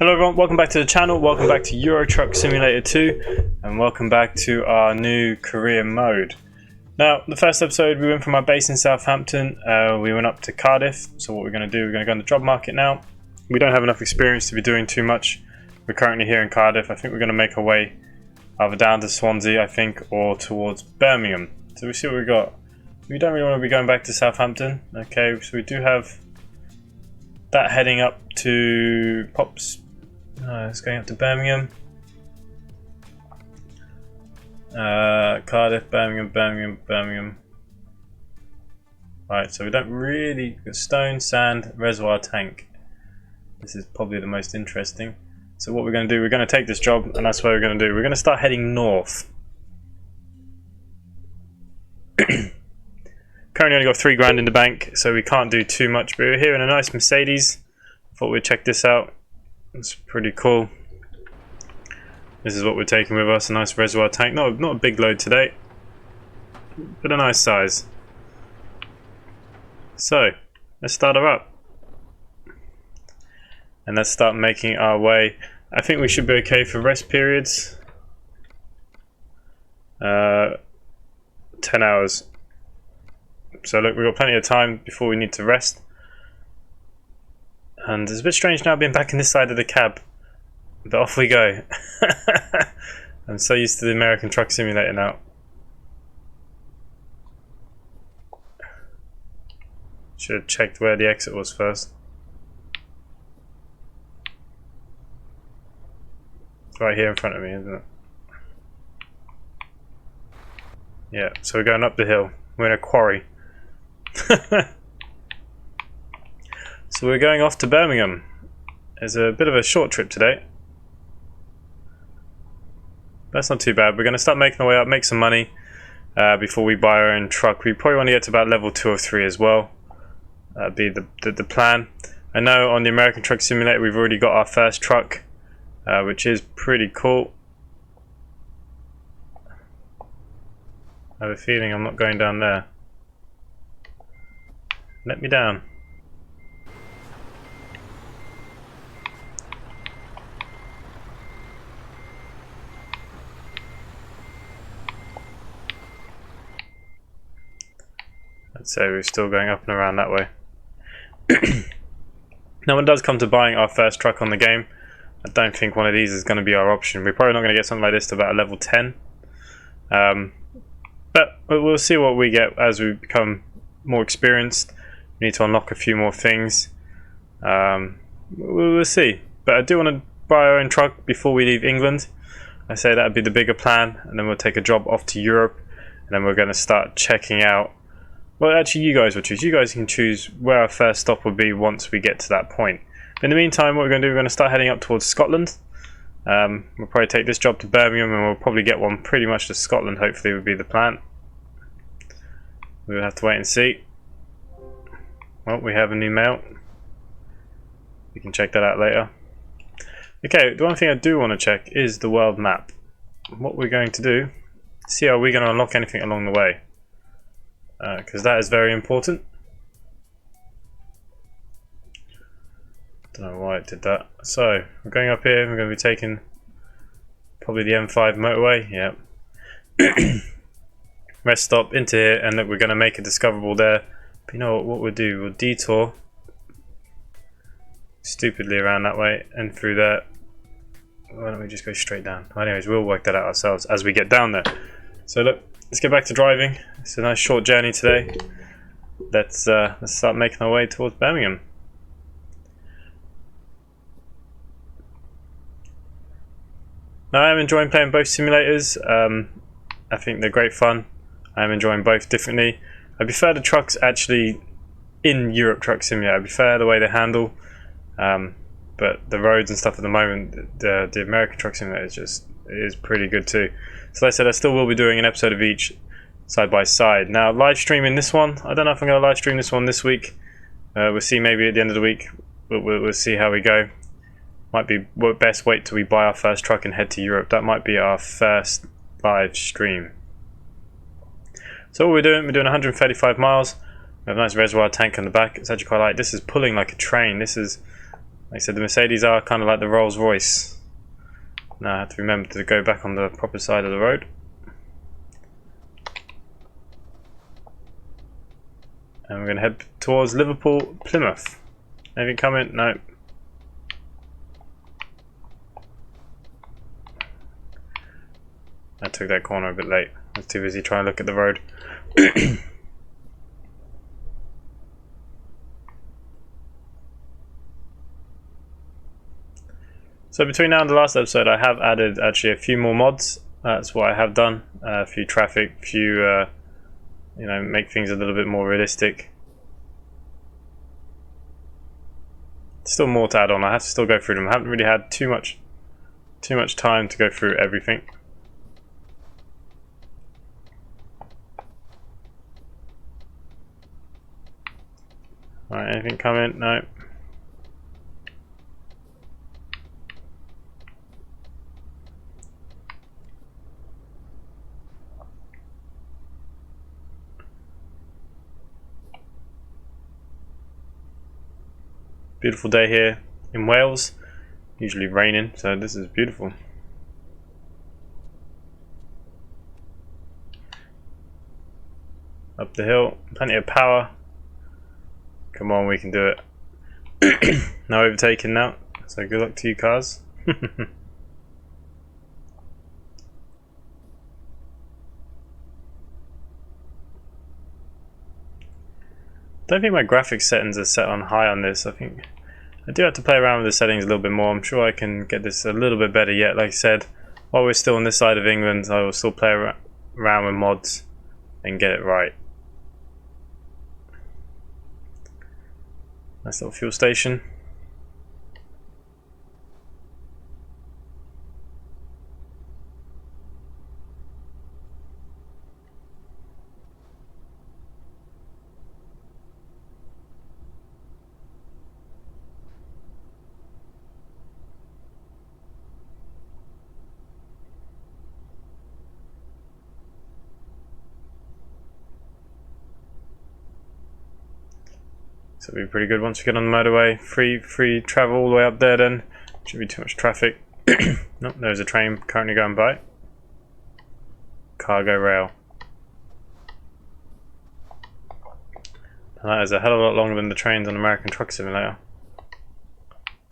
Hello everyone, welcome back to the channel, welcome back to EuroTruck Simulator 2, and welcome back to our new career mode. Now, the first episode we went from our base in Southampton, we went up to Cardiff, so what we're going to do, we're going to go on the job market now. We don't have enough experience to be doing too much. We're currently here in Cardiff. I think we're going to make our way either down to Swansea, I think, or towards Birmingham. So we see what we got. We don't really want to be going back to Southampton. Okay, so we do have that heading up to Pops. It's going up to Birmingham, Cardiff, Birmingham. Right, so we don't really stone, sand, reservoir, tank. This is probably the most interesting. So what we're going to do, we're going to take this job, and that's what we're going to do. We're going to start heading north. Currently only got 3 grand in the bank, so we can't do too much. But we're here in a nice Mercedes. Thought we'd check this out. It's pretty cool. This is what we're taking with us, a nice reservoir tank. Not a big load today, but a nice size. So, let's start her up. And let's start making our way. I think we should be okay for rest periods. 10 hours. So look, we've got plenty of time before we need to rest. And it's a bit strange now being back in this side of the cab, but off we go. I'm so used to the American Truck Simulator now. Should have checked where the exit was first. It's right here in front of me, isn't it? Yeah, so we're going up the hill. We're in a quarry. So we're going off to Birmingham. It's a bit of a short trip today. That's not too bad. We're going to start making our way up, make some money before we buy our own truck. We probably want to get to about level 2 or 3 as well. That'd be the plan. I know on the American Truck Simulator we've already got our first truck, which is pretty cool. I have a feeling I'm not going down there. Let me down. I'd say we're still going up and around that way. Now when it does come to buying our first truck on the game, I don't think one of these is going to be our option. We're probably not going to get something like this to about a level 10. But we'll see what we get as we become more experienced. We need to unlock a few more things. We'll see. But I do want to buy our own truck before we leave England. I say that would be the bigger plan, and then we'll take a job off to Europe, and then we're going to start checking out. Well, actually, you guys will choose. You guys can choose where our first stop will be once we get to that point. In the meantime, what we're going to do, we're going to start heading up towards Scotland. We'll probably take this job to Birmingham, and we'll probably get one pretty much to Scotland, hopefully, would be the plan. We'll have to wait and see. Well, we have a new mail. We can check that out later. Okay, the one thing I do want to check is the world map. What we're going to do, see how we're going to unlock anything along the way. Because that is very important. Don't know why it did that. So, we're going up here, we're going to be taking probably the M5 motorway, yeah. Rest stop into here, and look, we're going to make it discoverable there. But you know what we'll do? We'll detour stupidly around that way and through there. Why don't we just go straight down? Anyways, we'll work that out ourselves as we get down there. So look, let's get back to driving. It's a nice short journey today. Let's start making our way towards Birmingham. Now I am enjoying playing both simulators. I think they're great fun. I am enjoying both differently. I prefer the trucks actually in EuroTruck Simulator. I prefer the way they handle, but the roads and stuff at the moment, the American Truck Simulator is pretty good too. So like I said, I still will be doing an episode of each side by side. Now live streaming this one, I don't know if I'm going to live stream this one this week. We'll see, maybe at the end of the week. We'll see how we go. Might be best wait till we buy our first truck and head to Europe. That might be our first live stream. So what we're doing 135 miles. We have a nice reservoir tank on the back. It's actually quite light. This is pulling like a train. This is Like I said, the Mercedes are kind of like the Rolls Royce. Now I have to remember to go back on the proper side of the road. And we're going to head towards Liverpool, Plymouth. Anything coming? No. I took that corner a bit late. I was too busy trying to look at the road. So between now and the last episode, I have added actually a few more mods. That's what I have done. A few traffic, few, you know, make things a little bit more realistic. Still more to add on. I have to still go through them. I haven't really had too much time to go through everything. Alright, anything coming? No. Beautiful day here in Wales. Usually raining, so this is beautiful. Up the hill, plenty of power. Come on, we can do it. No overtaking now, so good luck to you cars. Don't think my graphics settings are set on high on this. I think I do have to play around with the settings a little bit more. I'm sure I can get this a little bit better yet. Like I said, while we're still on this side of England, I will still play around with mods and get it right. Nice little fuel station. So it'll be pretty good once we get on the motorway. Free travel all the way up there then. Shouldn't be too much traffic. Nope, there's a train currently going by. Cargo rail. And that is a hell of a lot longer than the trains on American Truck Simulator.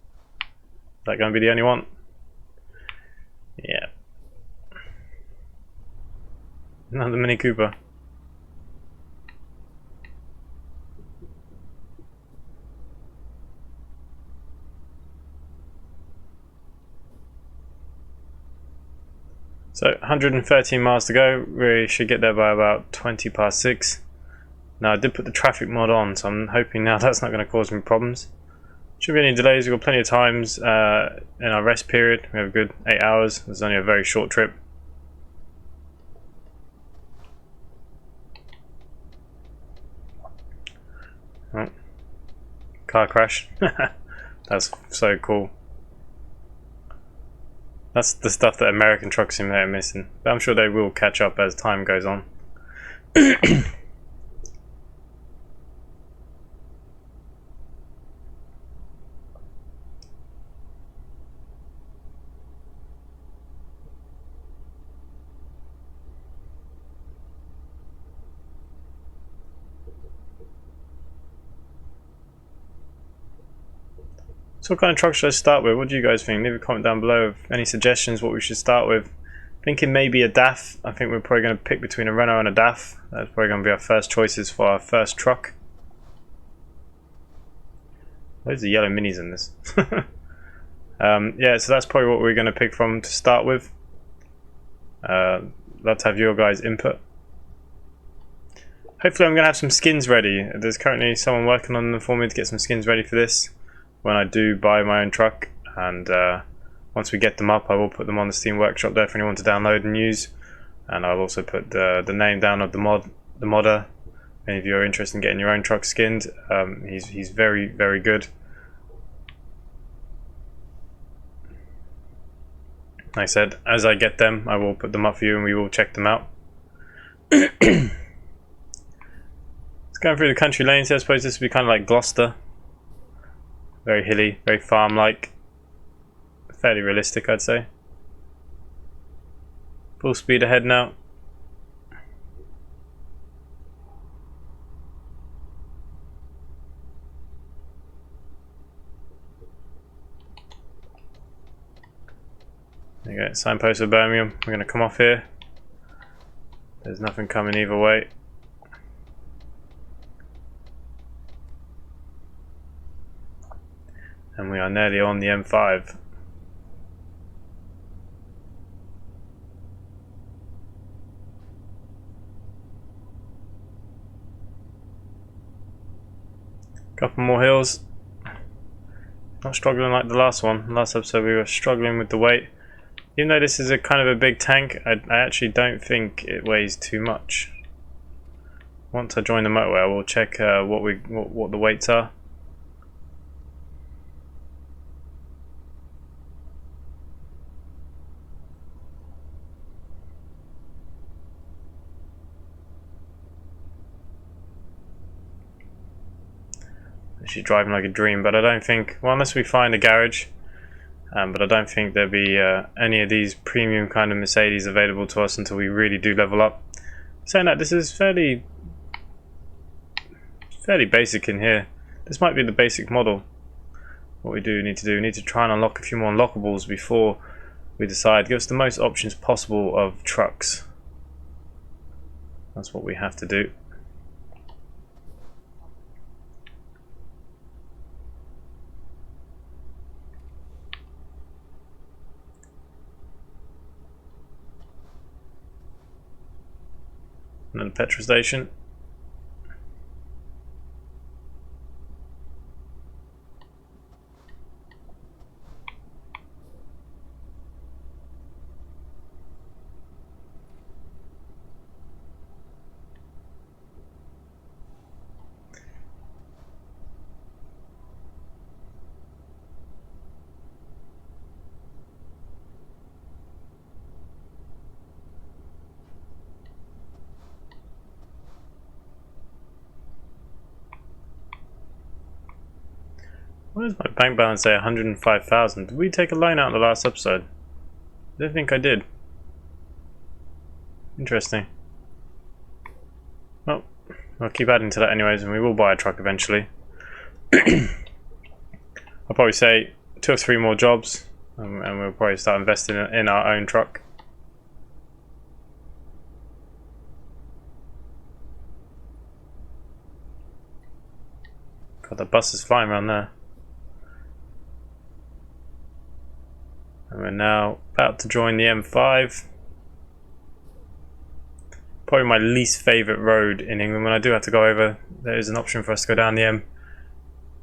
Is that going to be the only one? Yeah. Another Mini Cooper. So 113 miles to go. We should get there by about 20 past 6. Now I did put the traffic mod on, so I'm hoping now that's not going to cause me problems. Shouldn't be any delays. We've got plenty of times in our rest period. We have a good 8 hours. It's only a very short trip. Oh. Car crash. That's so cool. That's the stuff that American Truck Simulator are missing. But I'm sure they will catch up as time goes on. So what kind of truck should I start with? What do you guys think? Leave a comment down below of any suggestions what we should start with. Thinking maybe a DAF. I think we're probably going to pick between a Renault and a DAF. That's probably going to be our first choices for our first truck. Loads of yellow minis in this. Yeah, so that's probably what we're going to pick from to start with. Let's have your guys' input. Hopefully I'm going to have some skins ready. There's currently someone working on them for me to get some skins ready for this when I do buy my own truck, and once we get them up I will put them on the Steam Workshop there for anyone to download and use, and I'll also put the name down of the modder. If any of you are interested in getting your own truck skinned, he's very good. Like I said, as I get them I will put them up for you and we will check them out. It's going through the country lanes here. I suppose this would be kind of like Gloucester. Very hilly, very farm-like. Fairly realistic, I'd say. Full speed ahead now. There you go, signpost of Birmingham. We're going to come off here. There's nothing coming either way. And we are nearly on the M5. Couple more hills. Not struggling like the last one. Last episode we were struggling with the weight. Even though this is a kind of a big tank, I actually don't think it weighs too much. Once I join the motorway, I will check what the weights are. Actually driving like a dream, but I don't think, well, unless we find a garage. But I don't think there'll be any of these premium kind of Mercedes available to us until we really do level up. Saying that, this is fairly basic in here. This might be the basic model. What we do need to do, we need to try and unlock a few more unlockables before we decide. Give us the most options possible of trucks. That's what we have to do. And then the petrol station. What does my bank balance say? 105,000. Did we take a loan out in the last episode? I don't think I did. Interesting. Well, I'll keep adding to that anyways, and we will buy a truck eventually. I'll probably say 2 or 3 more jobs, and we'll probably start investing in our own truck. God, the bus is flying around there. And we're now about to join the M5. Probably my least favourite road in England. When I do have to go over, there is an option for us to go down the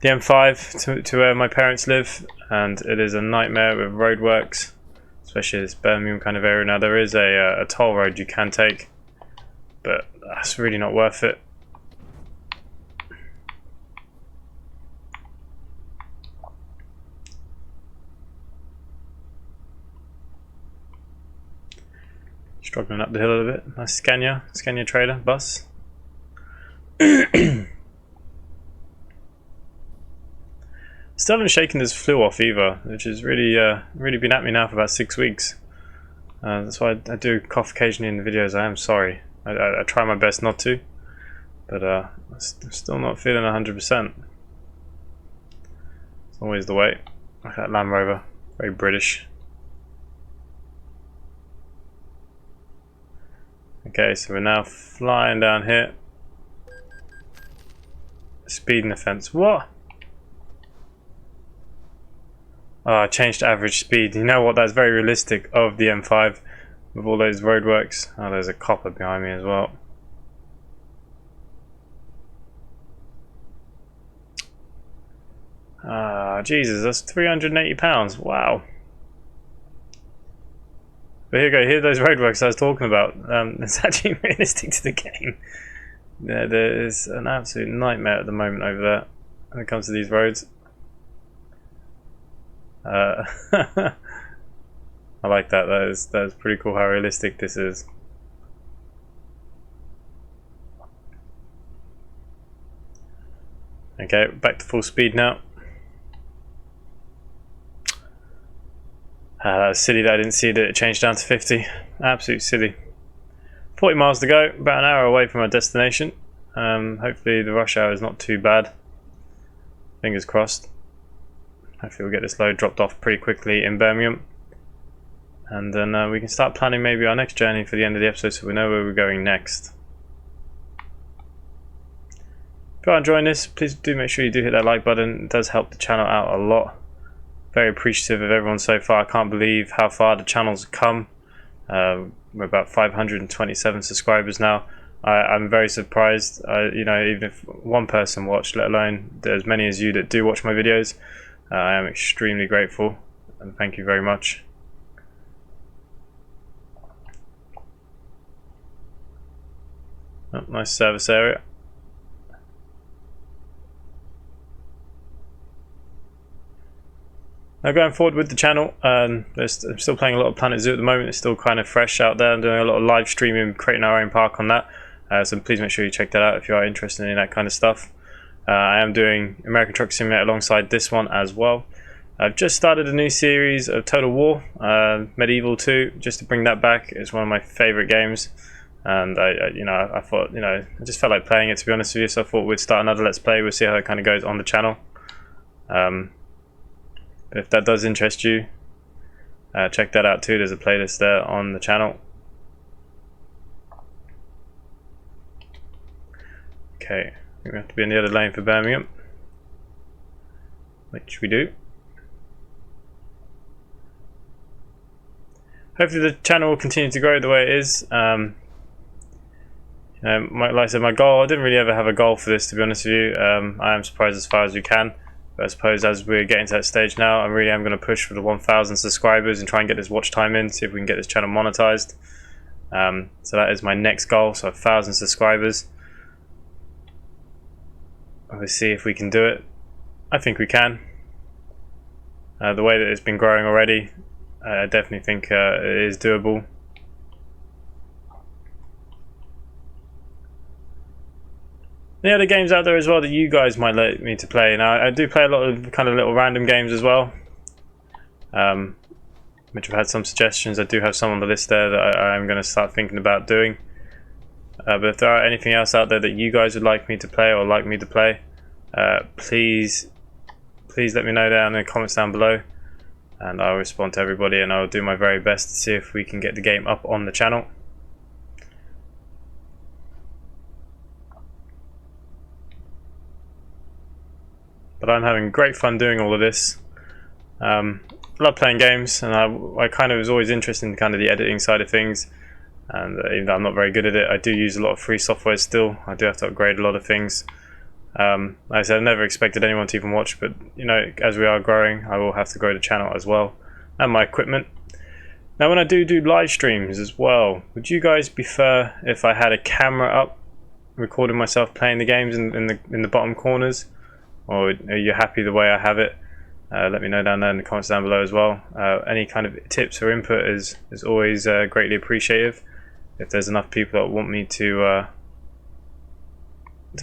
M5 to where my parents live, and it is a nightmare with roadworks, especially this Birmingham kind of area. Now there is a toll road you can take, but that's really not worth it. Struggling up the hill a little bit. Nice Scania trailer bus. Still haven't shaken this flu off either, which has really been at me now for about 6 weeks. That's why I do cough occasionally in the videos. I am sorry. I try my best not to, but I'm still not feeling 100%. It's always the way. Like that Land Rover, very British. Okay, so we're now flying down here. Speeding offence. What? Oh, I changed to average speed. You know what? That's very realistic of the M5 with all those roadworks. Oh, there's a copper behind me as well. Ah, Jesus, that's £380. Wow. But here you go, here are those roadworks I was talking about. It's actually realistic to the game. There is an absolute nightmare at the moment over there when it comes to these roads. I like that. That is pretty cool how realistic this is. Okay, back to full speed now. That was silly that I didn't see that it changed down to 50. Absolute silly. 40 miles to go, about an hour away from our destination. Hopefully the rush hour is not too bad. Fingers crossed. Hopefully we'll get this load dropped off pretty quickly in Birmingham. And then we can start planning maybe our next journey for the end of the episode, so we know where we're going next. If you are enjoying this, please do make sure you do hit that like button. It does help the channel out a lot. Very appreciative of everyone so far. I can't believe how far the channel's come. We're about 527 subscribers now. I'm very surprised. You know, even if one person watched, let alone as many as you that do watch my videos, I am extremely grateful and thank you very much. Oh, nice service area. Now going forward with the channel, I'm still playing a lot of Planet Zoo at the moment. It's still kind of fresh out there. I'm doing a lot of live streaming, creating our own park on that. So please make sure you check that out if you are interested in that kind of stuff. I am doing American Truck Simulator alongside this one as well. I've just started a new series of Total War, Medieval 2, just to bring that back. It's one of my favourite games, and I thought, I just felt like playing it, to be honest with you. So I thought we'd start another Let's Play. We'll see how it kind of goes on the channel. If that does interest you, check that out too. There's a playlist there on the channel. Okay, we have to be in the other lane for Birmingham, which we do. Hopefully the channel will continue to grow the way it is. Like I said, my goal, I didn't really ever have a goal for this, to be honest with you. I am surprised as far as we can. But I suppose as we're getting to that stage now, I really am going to push for the 1,000 subscribers and try and get this watch time in, see if we can get this channel monetized. So that is my next goal, so 1,000 subscribers. We'll see if we can do it. I think we can. The way that it's been growing already, I definitely think it is doable. The other games out there as well that you guys might let me to play. Now I do play a lot of kind of little random games as well, which I've had some suggestions. I do have some on the list there that I'm going to start thinking about doing. But if there are anything else out there that you guys would like me to play or like me to play, please let me know down in the comments down below, and I'll respond to everybody, and I'll do my very best to see if we can get the game up on the channel. But I'm having great fun doing all of this. I love playing games, and I kind of was always interested in kind of the editing side of things. And even though I'm not very good at it, I do use a lot of free software still. I do have to upgrade a lot of things. Like I said, I never expected anyone to even watch, but as we are growing, I will have to grow the channel as well, and my equipment. Now when I do live streams as well, would you guys prefer if I had a camera up recording myself playing the games in the bottom corners? Or are you happy the way I have it? Let me know down there in the comments down below as well. Any kind of tips or input is always greatly appreciated. If there's enough people that want me to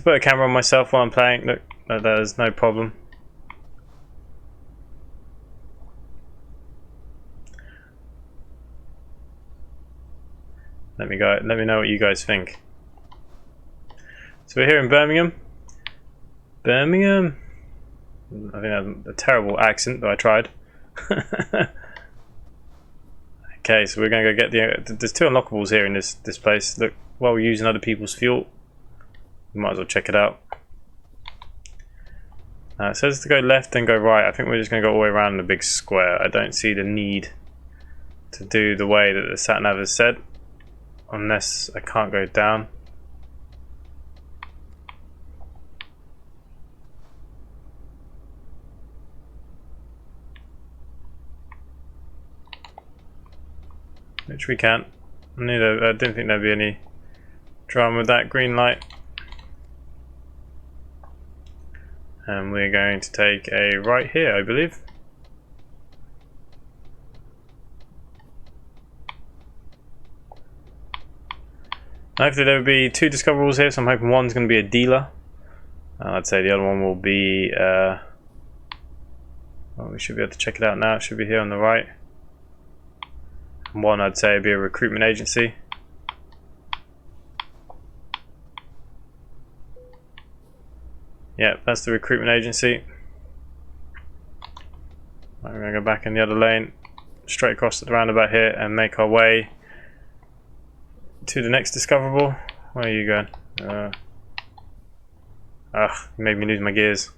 put a camera on myself while I'm playing, look, there's no problem. Let me know what you guys think. So we're here in Birmingham. Birmingham. I think that's a terrible accent, but I tried. Okay, so we're going to go get there's two unlockables here in this place. Look, while we're using other people's fuel, we might as well check it out. It says to go left and go right. I think we're just going to go all the way around the big square. I don't see the need to do the way that the sat-nav has said, unless I can't go down. Which we can. I didn't think there'd be any drama with that green light. And we're going to take a right here, I believe. Hopefully there will be two discoverables here, so I'm hoping one's going to be a dealer. I'd say the other one will be... well, we should be able to check it out now. It should be here on the right. One, I'd say, would be a recruitment agency. Yeah, that's the recruitment agency. Right, we're going to go back in the other lane, straight across the roundabout here, and make our way to the next discoverable. Where are you going? You made me lose my gears.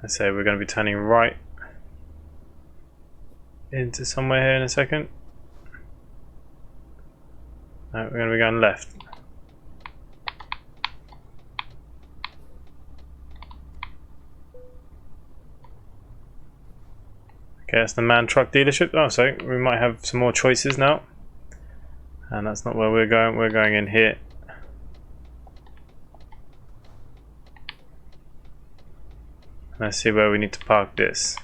I say we're going to be turning right into somewhere here in a second. No, we're going to be going left. Okay, that's the MAN truck dealership. Oh, so we might have some more choices now. And that's not where we're going. We're going in here. Let's see where we need to park this.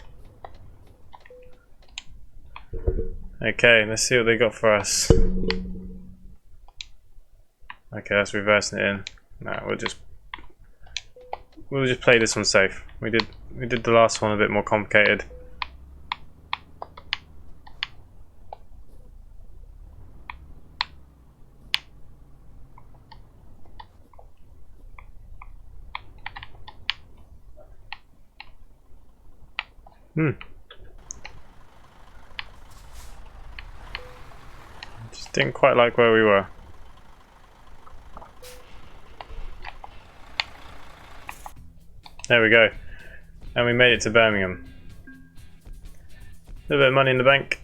Okay, let's see what they got for us. Okay, that's reversing it in. No, we'll just play this one safe. We did the last one a bit more complicated. Just didn't quite like where we were. There we go. And we made it to Birmingham. A little bit of money in the bank.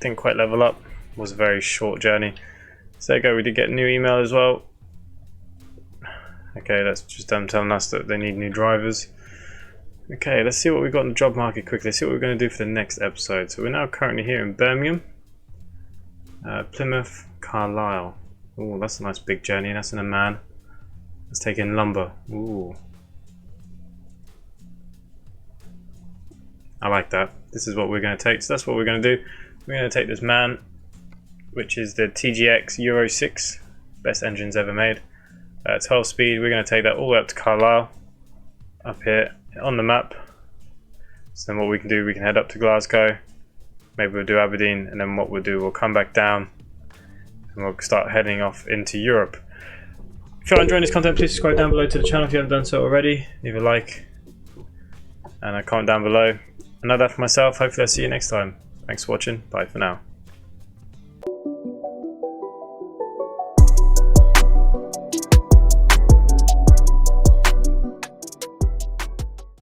Didn't quite level up. Was a very short journey. So there you go, we did get a new email as well. Okay, that's just them telling us that they need new drivers. Okay, let's see what we've got in the job market quickly. Let's see what we're going to do for the next episode. So we're now currently here in Birmingham. Plymouth, Carlisle. Oh, that's a nice big journey. That's in a MAN. Let's take in lumber. Ooh. I like that. This is what we're going to take. So that's what we're going to do. We're going to take this MAN, which is the TGX Euro 6. Best engines ever made. 12 speed. We're going to take that all the way up to Carlisle. Up here on the map. So then what we can do, we can head up to Glasgow. Maybe we'll do Aberdeen. And then what we'll do, we'll come back down. And we'll start heading off into Europe. If you're enjoying this content, please subscribe down below to the channel if you haven't done so already. Leave a like and a comment down below. And that's that for myself. Hopefully I'll see you next time. Thanks for watching. Bye for now.